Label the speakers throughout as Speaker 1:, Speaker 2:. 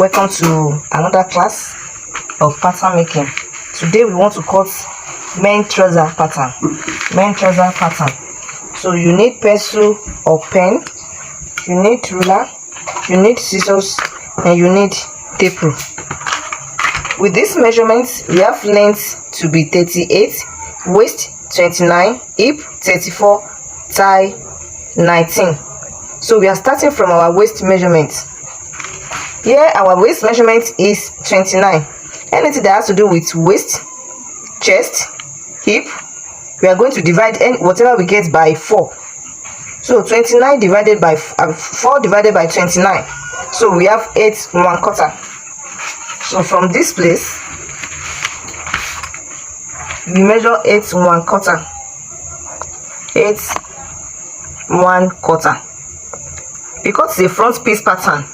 Speaker 1: Welcome to another class of pattern making. Today we want to cut men trouser pattern. So you need pencil or pen, you need ruler, you need scissors, and you need tape rule. With these measurements, we have length to be 38, waist 29, hip 34, thigh 19. So we are starting from our waist measurement. Here our waist measurement is 29. Anything that has to do with waist, chest, hip, we are going to divide whatever we get by 4. So 29 divided by 4 divided by 29. So we have 8 1/4. So from this place, we measure 8 1/4. 8 1/4. Because it's a front piece pattern,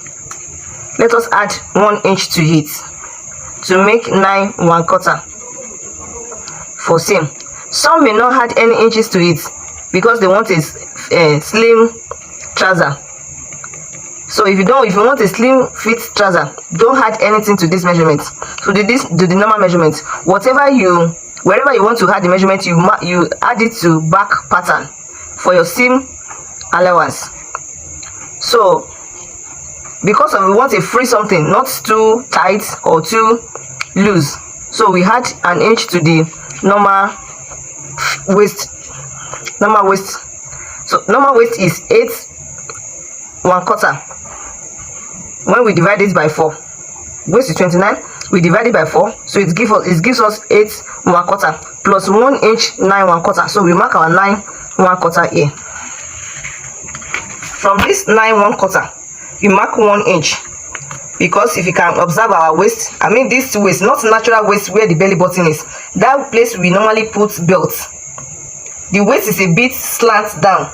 Speaker 1: let us add 1 inch to it to make 9 1/4 for seam. Some may not add any inches to it because they want a slim trouser. So if you want a slim fit trouser, don't add anything to this measurement. So do the normal measurement. Wherever you want to add the measurement, you add it to back pattern for your seam allowance. So because we want a free something, not too tight or too loose, so we add an inch to the normal waist. So normal waist is 8 1/4. When we divide it by 4, waist is 29, we divide it by 4, so it gives us 8 1/4 plus 1 inch 9 1/4. So we mark our 9 1/4 here. From this 9 1/4, we mark 1 inch, because if you can observe our waist, this waist, not natural waist where the belly button is, that place we normally put belts. The waist is a bit slant down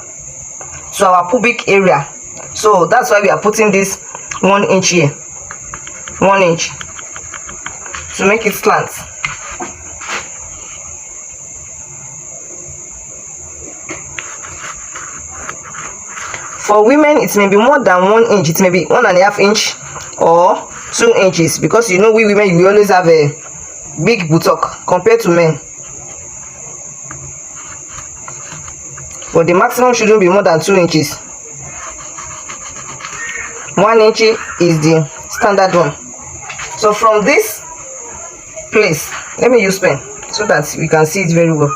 Speaker 1: to our pubic area, so that's why we are putting this 1 inch here, 1 inch to make it slant. For women, it may be more than 1 inch. It may be 1.5 inch or 2 inches, because we women, we always have a big buttock compared to men. But the maximum shouldn't be more than 2 inches. 1 inch is the standard one. So from this place, let me use pen so that we can see it very well.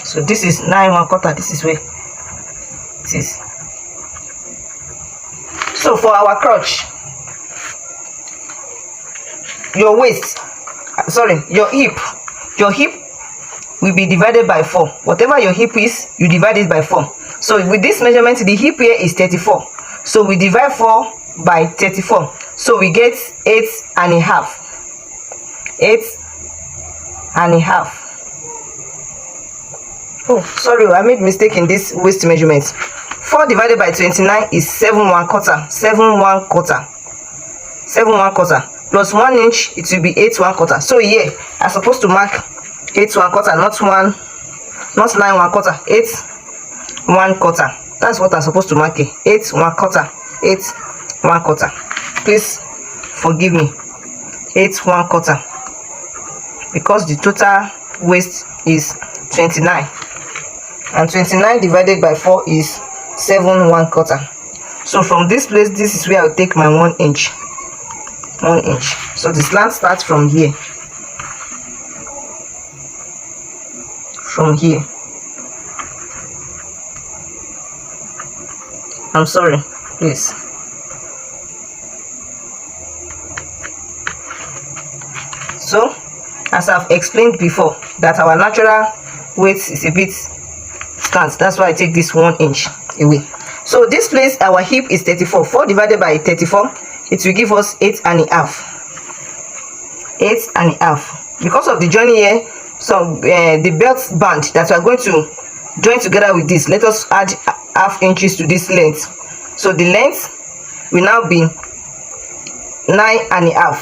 Speaker 1: So this is 9 1/4. This is where it is. So for our crotch, your hip will be divided by 4. Whatever your hip is, you divide it by 4. So with this measurement, the hip here is 34. So we divide 4 by 34. So we get 8 1/2. 8 1/2. Oh, sorry, I made mistake in this waist measurement. 4 divided by 29 is 7 1/4. 7 1/4. 7 1/4 plus 1 inch, it will be 8 1/4. So here I'm supposed to mark 8 1/4, not 9 1/4. 8 1/4. That's what I'm supposed to mark here. 8 1/4. 8 1/4. Please forgive me. 8 1/4, because the total waist is 29. And 29 divided by 4 is 7 1/4. So from this place, this is where I'll take my 1 inch. 1 inch. So the slant starts from here. From here. I'm sorry, please. So, as I've explained before, that our natural weight is a bit slant, that's why I take this 1 inch away. So this place, our hip is 34. 4 divided by 34, it will give us 8 1/2. 8 1/2. Because of the joining here, so the belt band that we are going to join together with this, let us add half inches to this length. So the length will now be 9 1/2.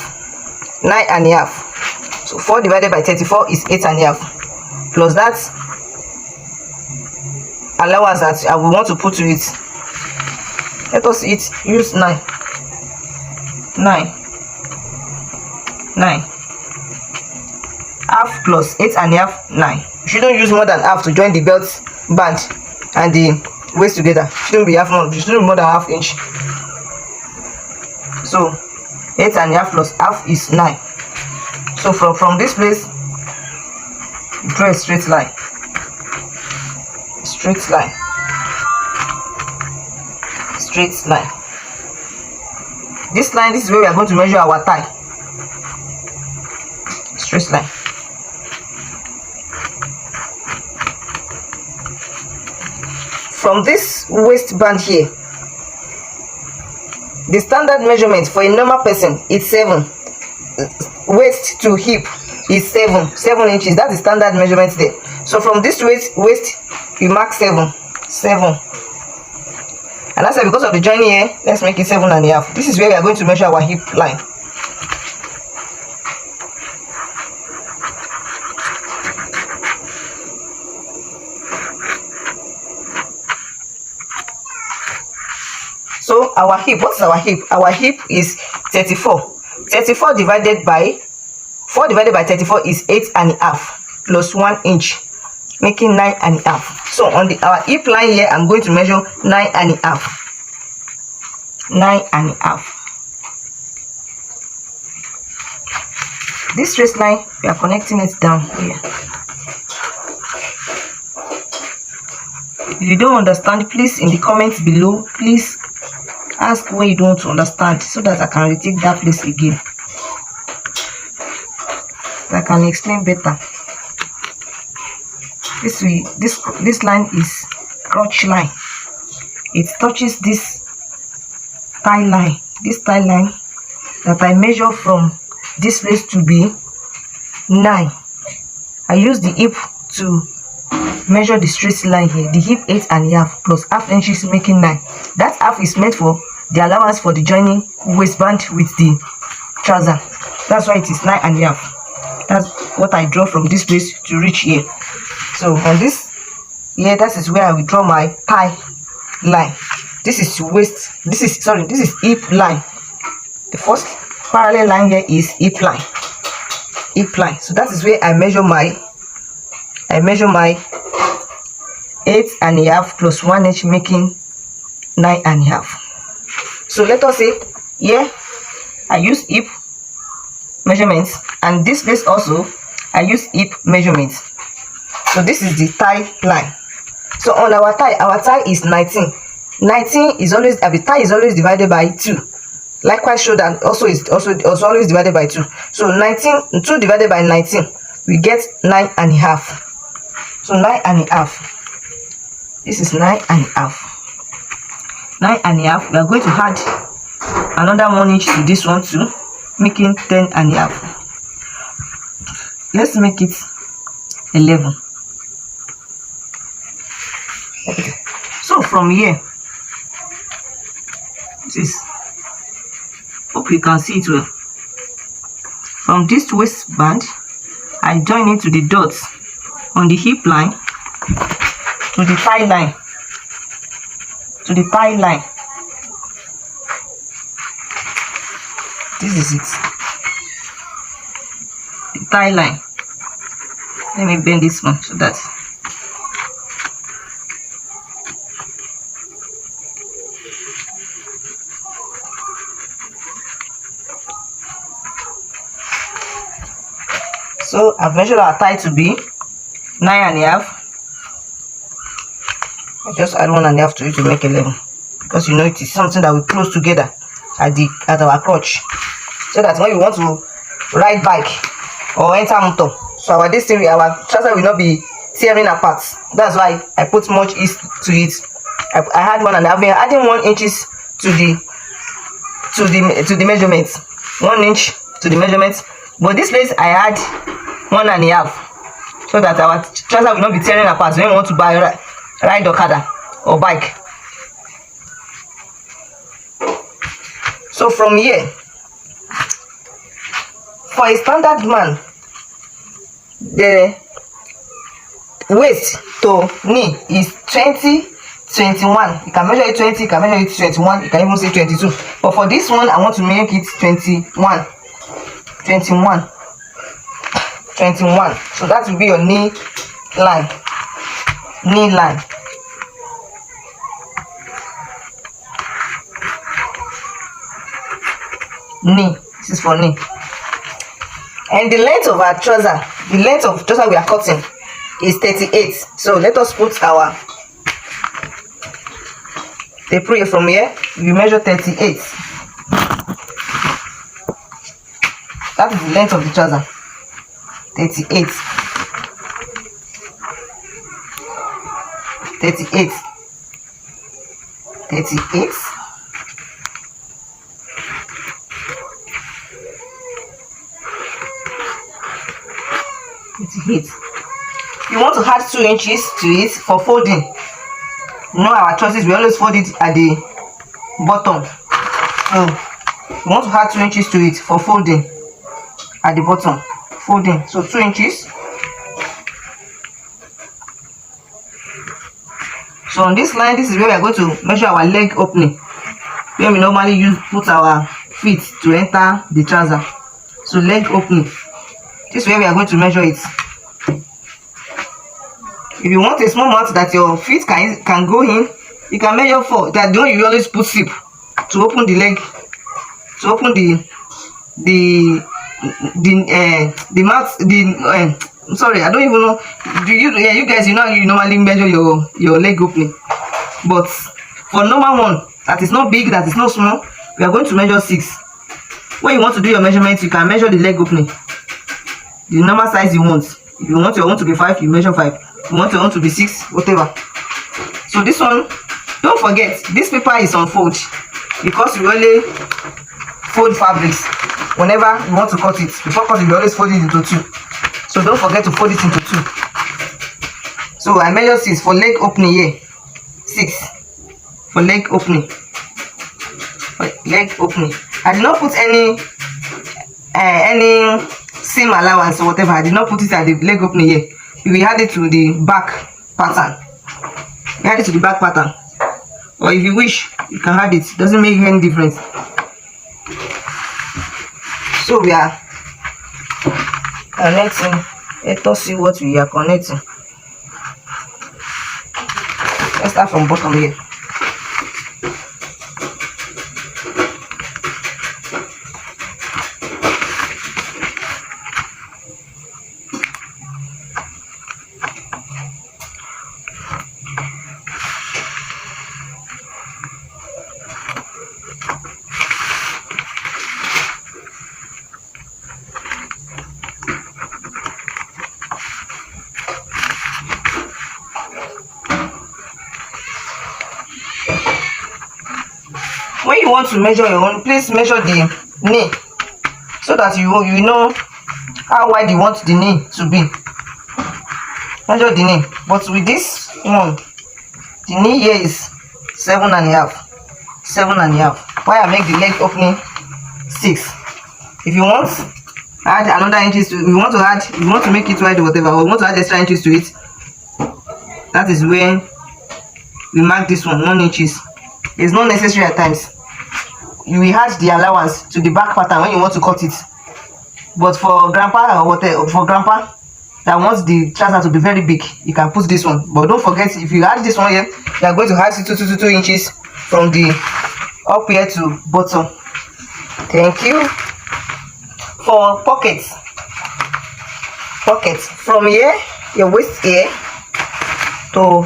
Speaker 1: 9.5. So 4 divided by 34 is 8.5. Plus that allowance that I will want to put to it. Let us use 9. 9. Half plus 8.5, 9. You shouldn't use more than half to join the belt band and the waist together. Shouldn't be half more. Shouldn't be more than ½ inch. So 8.5 plus half is 9. So from this place, draw a straight line. Straight line. This line, this is where we are going to measure our thigh. Straight line. From this waistband here, the standard measurement for a normal person is 7. Waist to hip is 7 inches. That's the standard measurement there. So from this waist you mark 7. And I said, because of the joining here, let's make it 7.5. This is where we are going to measure our hip line. So our hip, what's our hip? Our hip is 34. 34 divided by 4 divided by 34 is 8.5 plus 1 inch, making 9.5. So on our hip line here, I'm going to measure 9.5. 9.5. This straight line, we are connecting it down here. If you don't understand, please in the comments below, please ask where you don't understand so that I can retake that place again. I can explain better. This line is crotch line. It touches this thigh line. This thigh line that I measure from this place to be 9. I use the hip to measure the straight line here. The hip 8.5 plus ½ inches, making 9. That half is meant for the allowance for the joining waistband with the trouser. That's why it is 9.5. That's what I draw from this place to reach here. So on this here, that is where I will draw my thigh line. This is waist. This is hip line. The first parallel line here is hip line. So that is where I measure my 8.5 plus 1 inch, making 9.5. So let us say here I use hip measurements, and this place also I use hip measurements. So this is the thigh line. So on our thigh is 19. 19 is always, the thigh is always divided by 2. Likewise, shoulder also is always divided by 2. So 2 divided by 19, we get 9.5. So 9.5. This is 9.5. 9.5. We are going to add another 1 inch to this one too, making 10.5. Let's make it 11. Okay. So from here, hope you can see it well. From this waistband, I join it to the dots on the hip line to the thigh line. This is it. The thigh line. Let me bend this one so that so I've measured our thigh to be 9.5. I just add 1.5 to it to make 11, because you know it is something that we close together at our crotch, so that when you want to ride bike or enter motor, so our trouser will not be tearing apart. That's why I put much ease to it. I had 1.5. We are adding 1 inches to the measurements. 1 inch to the measurements. But this place I add 1.5, so that our trouser will not be tearing apart when we want to ride Okada or bike. So from here, For a standard man, the waist to knee is 20-21. You can measure it 20, you can measure it 21, you can even say 22. But for this one, I want to make it 21. 21. So that will be your knee line. Knee line. Knee. This is for knee. And the length of our trouser, the length of trouser we are cutting is 38. So let us put our tape from here. We measure 38. That is the length of the trouser. 38. 38. 38. 38. You want to add 2 inches to it for folding. You know our trousers, we always fold it at the bottom. So you want to add 2 inches to it for folding at the bottom. Folding. So 2 inches. So on this line, this is where we are going to measure our leg opening, where we normally put our feet to enter the trouser. So leg opening. This is where we are going to measure it. If you want a small mouth that your feet can go in, you can measure 4. That the one you always put zip to open the leg, to open the mouth. Sorry, I don't even know. Do you guys, you normally measure your leg opening, but for normal one that is not big, that is not small, we are going to measure 6. When you want to do your measurement, you can measure the leg opening, the normal size you want. If you want your own to be 5, you measure 5. If you want your own to be 6, whatever. So this one, don't forget, this paper is on fold because we only fold fabrics whenever you want to cut it. Before cutting, we always fold it into 2. So don't forget to fold it into 2. So I measure 6 for leg opening here. 6 for leg opening. Leg opening. I did not put any seam allowance or whatever. I did not put it at the leg opening here. We add it to the back pattern. We add it to the back pattern. Or if you wish, you can add it. Doesn't make any difference. So we are connecting. Let us see what we are connecting. Let's start from bottom here. When you want to measure your own, please measure the knee so that you know how wide you want the knee to be. Measure the knee. But with this one, the knee here is 7.5. 7.5. Why I make the leg opening 6. If you want add another inches to, if you want to make it wide or whatever, or you want to add extra inches to it, that is where we mark this one 1 inches. It's not necessary at times. You will add the allowance to the back pattern when you want to cut it. But for grandpa or whatever, for grandpa that wants the trouser to be very big, you can put this one. But don't forget, if you add this one here, you are going to add 2 inches from the up here to bottom. Thank you. For pockets, from here, your waist here to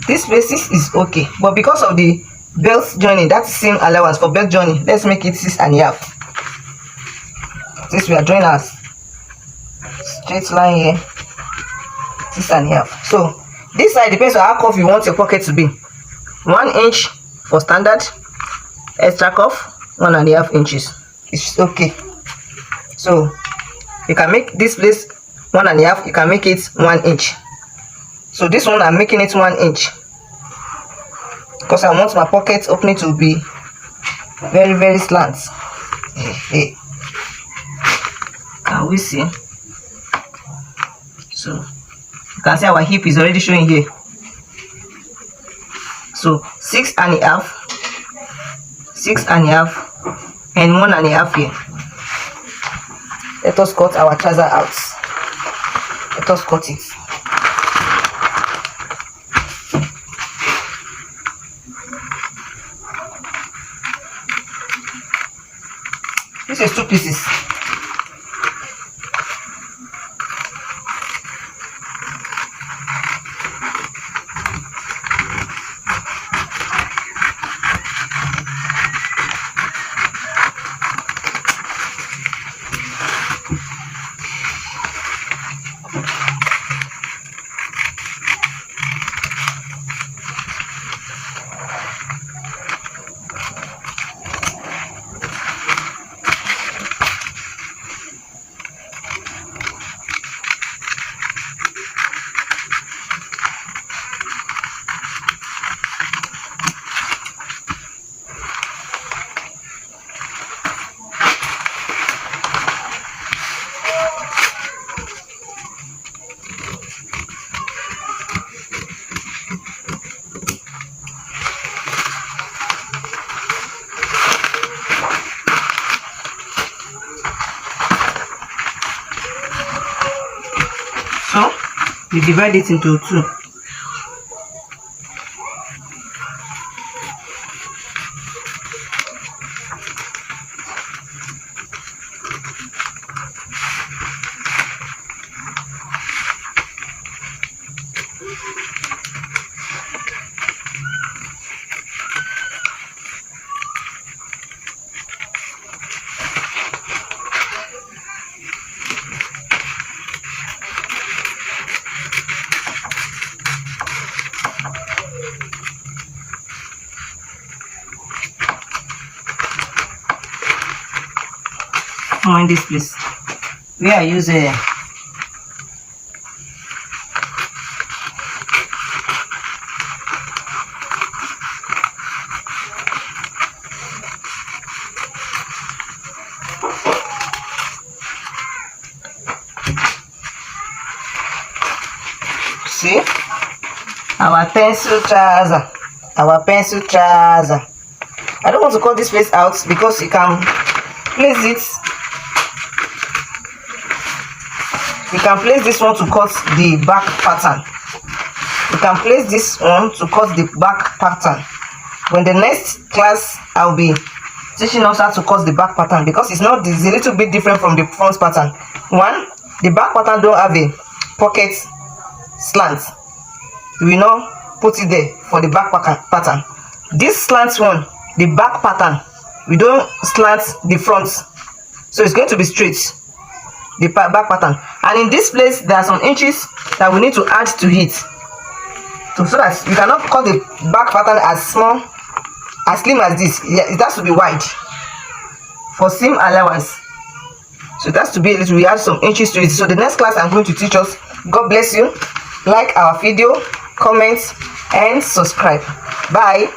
Speaker 1: this basis is okay, but because of the belt joining, that's same allowance for belt joining, let's make it 6.5. This we are drawing as straight line here, 6.5. So this side depends on how curved you want your pocket to be. 1 inch for standard, extra curve 1.5 inches. It's okay. So you can make this place 1.5, you can make it 1 inch. So this one I'm making it 1 inch because I want my pocket opening to be very, very slant. Can we see? So you can see our hip is already showing here. So 6.5, 6.5, and 1.5 here. Let us cut our trouser out. Let us cut it. This is 2 pieces. So we divide it into 2. In this place where I use a see our pencil trouser, I don't want to cut this place out because you can place it. You can place this one to cut the back pattern. You can place this one to cut the back pattern. When the next class, I'll be teaching us how to cut the back pattern because it's a little bit different from the front pattern. One, the back pattern don't have a pocket slant. We will not put it there for the back pattern. This slant one, the back pattern, we don't slant the front, so it's going to be straight. The back pattern, and in this place there are some inches that we need to add to it, so that you cannot cut the back pattern as small, as slim as this. It has to be wide for seam allowance, so it has to be a little. We add some inches to it. So the next class I'm going to teach us. God bless you. Like our video, comment, and subscribe. Bye.